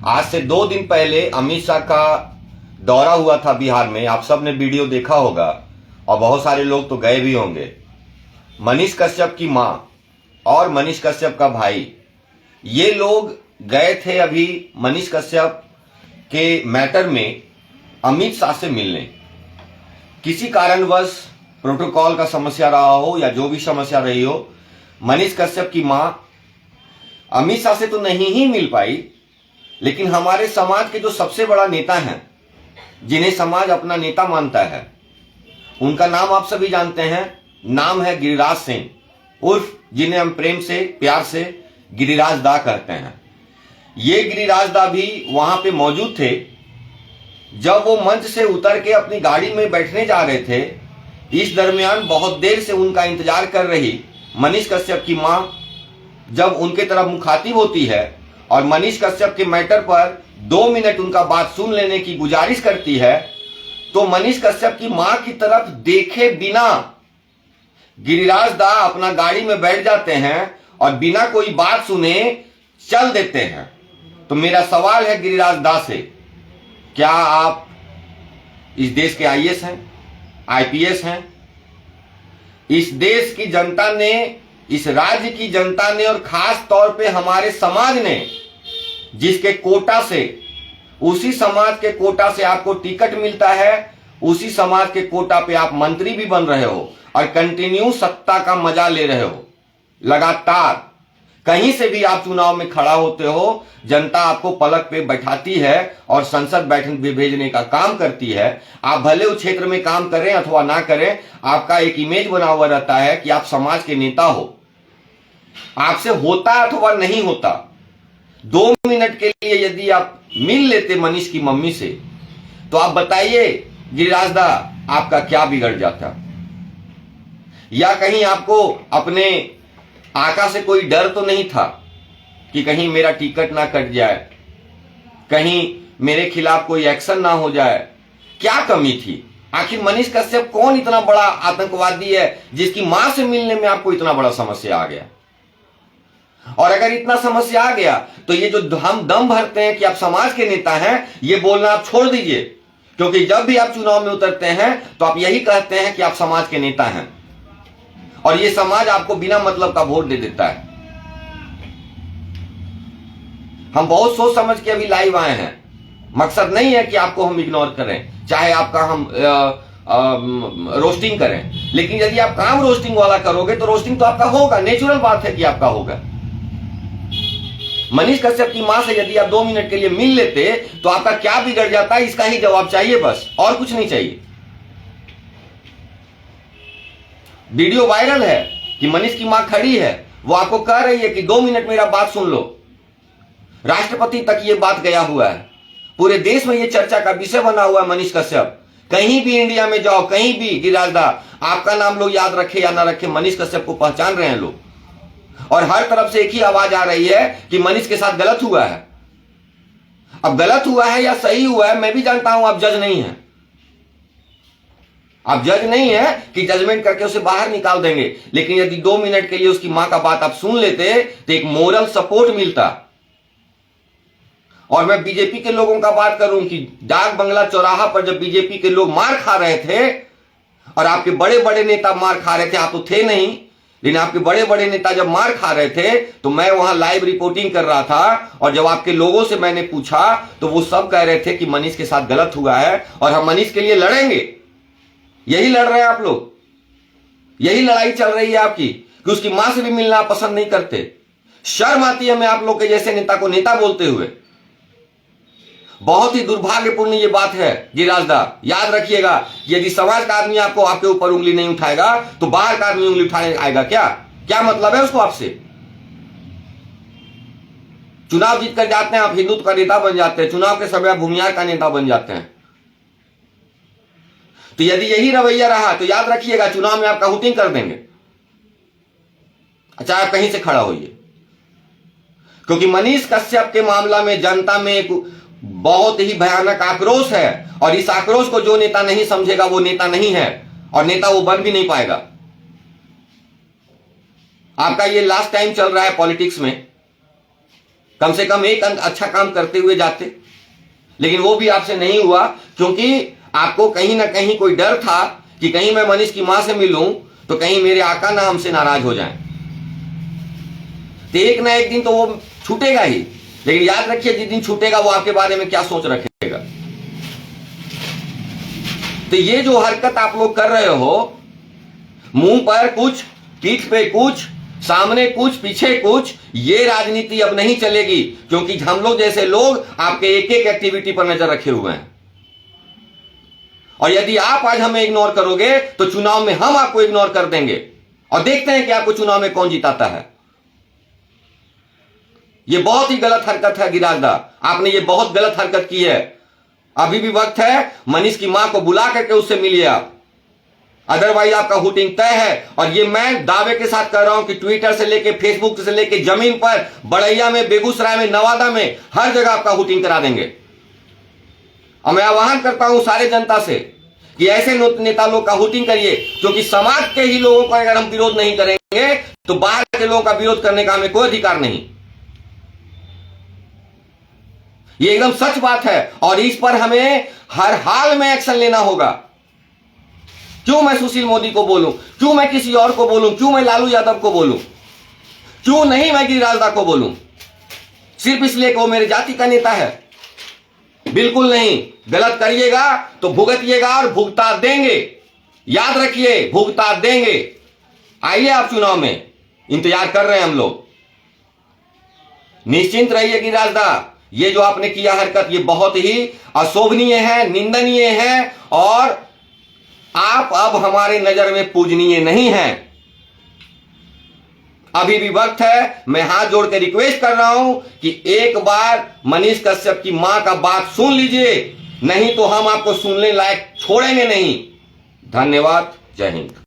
आज से 2 दिन पहले अमित शाह का दौरा हुआ था बिहार में। आप सब ने वीडियो देखा होगा और बहुत सारे लोग तो गए भी होंगे। मनीष कश्यप की मां और मनीष कश्यप का भाई, ये लोग गए थे अभी मनीष कश्यप के मैटर में अमित शाह से मिलने। किसी कारणवश प्रोटोकॉल का समस्या रहा हो या जो भी समस्या रही हो, मनीष कश्यप की मां अमित शाह से तो नहीं ही मिल पाई, लेकिन हमारे समाज के जो सबसे बड़ा नेता हैं, जिन्हें समाज अपना नेता मानता है, उनका नाम आप सभी जानते हैं। नाम है गिरिराज सिंह, उर्फ जिन्हें हम प्रेम से प्यार से गिरिराज दा कहते हैं। ये गिरिराज दा भी वहां पे मौजूद थे जब वो मंच से उतर के अपनी गाड़ी में बैठने जा रहे थे। इस दरमियान बहुत देर से उनका इंतजार कर रही मनीष कश्यप की मां जब उनके तरफ मुखातिब होती है और मनीष कश्यप के मैटर पर 2 मिनट उनका बात सुन लेने की गुजारिश करती है, तो मनीष कश्यप की मां की तरफ देखे बिना गिरिराज दा अपना गाड़ी में बैठ जाते हैं और बिना कोई बात सुने चल देते हैं। तो मेरा सवाल है गिरिराज दा से, क्या आप इस देश के आईएएस हैं, आईपीएस हैं? इस देश की जनता ने, इस राज्य की जनता ने और खास तौर पे हमारे समाज ने जिसके कोटा से, उसी समाज के कोटा से आपको टिकट मिलता है, उसी समाज के कोटा पे आप मंत्री भी बन रहे हो और कंटिन्यू सत्ता का मजा ले रहे हो। लगातार कहीं से भी आप चुनाव में खड़ा होते हो, जनता आपको पलक पे बैठाती है और संसद बैठक में भेजने का काम करती है। आप भले उस क्षेत्र में काम करें अथवा ना करें, आपका एक इमेज बना हुआ रहता है कि आप समाज के नेता हो। आपसे होता अथवा नहीं होता, 2 मिनट के लिए यदि आप मिल लेते मनीष की मम्मी से, तो आप बताइए गिरिराज दा, आपका क्या बिगड़ जाता? या कहीं आपको अपने आका से कोई डर तो नहीं था कि कहीं मेरा टिकट ना कट जाए, कहीं मेरे खिलाफ कोई एक्शन ना हो जाए? क्या कमी थी? आखिर मनीष कश्यप कौन इतना बड़ा आतंकवादी है जिसकी मां से मिलने में आपको इतना बड़ा समस्या आ गया? और अगर इतना समस्या आ गया तो ये जो हम दम भरते हैं कि आप समाज के नेता हैं, ये बोलना आप छोड़ दीजिए, क्योंकि जब भी आप चुनाव में उतरते हैं तो आप यही कहते हैं कि आप समाज के नेता हैं और ये समाज आपको बिना मतलब का वोट दे देता है। हम बहुत सोच समझ के अभी लाइव आए हैं। मकसद नहीं है कि आपको हम इग्नोर करें, चाहे आपका हम रोस्टिंग करें, लेकिन यदि आप काम रोस्टिंग वाला करोगे तो रोस्टिंग तो आपका होगा, नेचुरल बात है कि आपका होगा। मनीष कश्यप की मां से यदि आप 2 मिनट के लिए मिल लेते तो आपका क्या बिगड़ जाता है, इसका ही जवाब चाहिए, बस और कुछ नहीं चाहिए। वीडियो वायरल है कि मनीष की मां खड़ी है, वो आपको कह रही है कि 2 मिनट मेरा बात सुन लो। राष्ट्रपति तक ये बात गया हुआ है, पूरे देश में ये चर्चा का विषय बना हुआ है। मनीष कश्यप, कहीं भी इंडिया में जाओ, कहीं भी गिरिराज दा, आपका नाम लोग याद रखे या ना रखे, मनीष कश्यप को पहचान रहे हैं लोग। और हर तरफ से एक ही आवाज आ रही है कि मनीष के साथ गलत हुआ है। अब गलत हुआ है या सही हुआ है मैं भी जानता हूं, आप जज नहीं हैं। आप जज नहीं है कि जजमेंट करके उसे बाहर निकाल देंगे, लेकिन यदि 2 मिनट के लिए उसकी मां का बात आप सुन लेते तो एक मोरल सपोर्ट मिलता। और मैं बीजेपी के लोगों का बात करूं कि डाक बंगला चौराहा पर जब बीजेपी के लोग मार खा रहे थे और आपके बड़े बड़े नेता मार खा रहे थे, आप तो थे नहीं, लेकिन आपके बड़े बड़े नेता जब मार खा रहे थे तो मैं वहां लाइव रिपोर्टिंग कर रहा था और जब आपके लोगों से मैंने पूछा तो वो सब कह रहे थे कि मनीष के साथ गलत हुआ है और हम मनीष के लिए लड़ेंगे। यही लड़ रहे हैं आप लोग, यही लड़ाई चल रही है आपकी कि उसकी मां से भी मिलना आप पसंद नहीं करते। शर्म आती है मैं आप लोग के जैसे नेता को नेता बोलते हुए। बहुत ही दुर्भाग्यपूर्ण ये बात है गिरिराज दा, याद रखिएगा, यदि समाज का आदमी आपको आपके ऊपर उंगली नहीं उठाएगा तो बाहर का आदमी उंगली उठाने आएगा। क्या मतलब है उसको आपसे? चुनाव जीतकर जाते हैं आप, हिंदुत्व का नेता बन जाते हैं, चुनाव के समय आप भूमिहार का नेता बन जाते हैं। तो यदि यही रवैया रहा तो याद रखिएगा चुनाव में आपका हुटिंग कर देंगे, चाहे आप कहीं से खड़ा होइए। क्योंकि मनीष कश्यप के मामला में जनता में एक बहुत ही भयानक आक्रोश है और इस आक्रोश को जो नेता नहीं समझेगा वो नेता नहीं है और नेता वो बन भी नहीं पाएगा। आपका ये लास्ट टाइम चल रहा है पॉलिटिक्स में कम से कम एक अच्छा काम करते हुए जाते, लेकिन वो भी आपसे नहीं हुआ, क्योंकि आपको कहीं ना कहीं कोई डर था कि कहीं मैं मनीष की मां से मिलूं तो कहीं मेरे आका ना हमसे नाराज हो जाएं। तो एक ना एक दिन तो वो छूटेगा ही, लेकिन याद रखिए जिस दिन छूटेगा वो आपके बारे में क्या सोच रखेगा। तो ये जो हरकत आप लोग कर रहे हो, मुंह पर कुछ, पीठ पे कुछ, सामने कुछ, पीछे कुछ, ये राजनीति अब नहीं चलेगी, क्योंकि हम लोग जैसे लोग आपके एक एक एक्टिविटी पर नजर रखे हुए हैं। और यदि आप आज हमें इग्नोर करोगे तो चुनाव में हम आपको इग्नोर कर देंगे, और देखते हैं कि आपको चुनाव में कौन जिताता है। यह बहुत ही गलत हरकत है गिराजदा, आपने ये बहुत गलत हरकत की है। अभी भी वक्त है, मनीष की मां को बुला करके उससे मिलिए आप, अदरवाइज आपका हुटिंग तय है। और ये मैं दावे के साथ कह रहा हूं कि ट्विटर से लेके, फेसबुक से लेके, जमीन पर, बड़ैया में, बेगूसराय में, नवादा में, हर जगह आपका हुटिंग करा देंगे। और मैं आह्वान करता हूं सारे जनता से कि ऐसे नेता लोग का हुटिंग करिए, क्योंकि समाज के ही लोगों का अगर हम विरोध नहीं करेंगे तो बाहर के लोगों का विरोध करने का हमें कोई अधिकार नहीं। ये एकदम सच बात है, और इस पर हमें हर हाल में एक्शन लेना होगा। क्यों मैं सुशील मोदी को बोलूं, क्यों मैं किसी और को बोलूं, क्यों मैं लालू यादव को बोलूं, क्यों नहीं मैं गिरिराजदा को बोलूं, सिर्फ इसलिए कि वो मेरे जाति का नेता है? बिल्कुल नहीं। गलत करिएगा तो भुगतिएगा, और भुगता देंगे, याद रखिए, भुगता देंगे। आइए आप चुनाव में, इंतजार कर रहे हैं हम लोग। निश्चिंत रहिए गिरिराजदा, ये जो आपने किया हरकत, ये बहुत ही अशोभनीय है, निंदनीय है, और आप अब हमारे नजर में पूजनीय नहीं हैं। अभी भी वक्त है, मैं हाथ जोड़ के रिक्वेस्ट कर रहा हूं कि एक बार मनीष कश्यप की मां का बात सुन लीजिए, नहीं तो हम आपको सुनने लायक छोड़ेंगे नहीं। धन्यवाद, जय हिंद।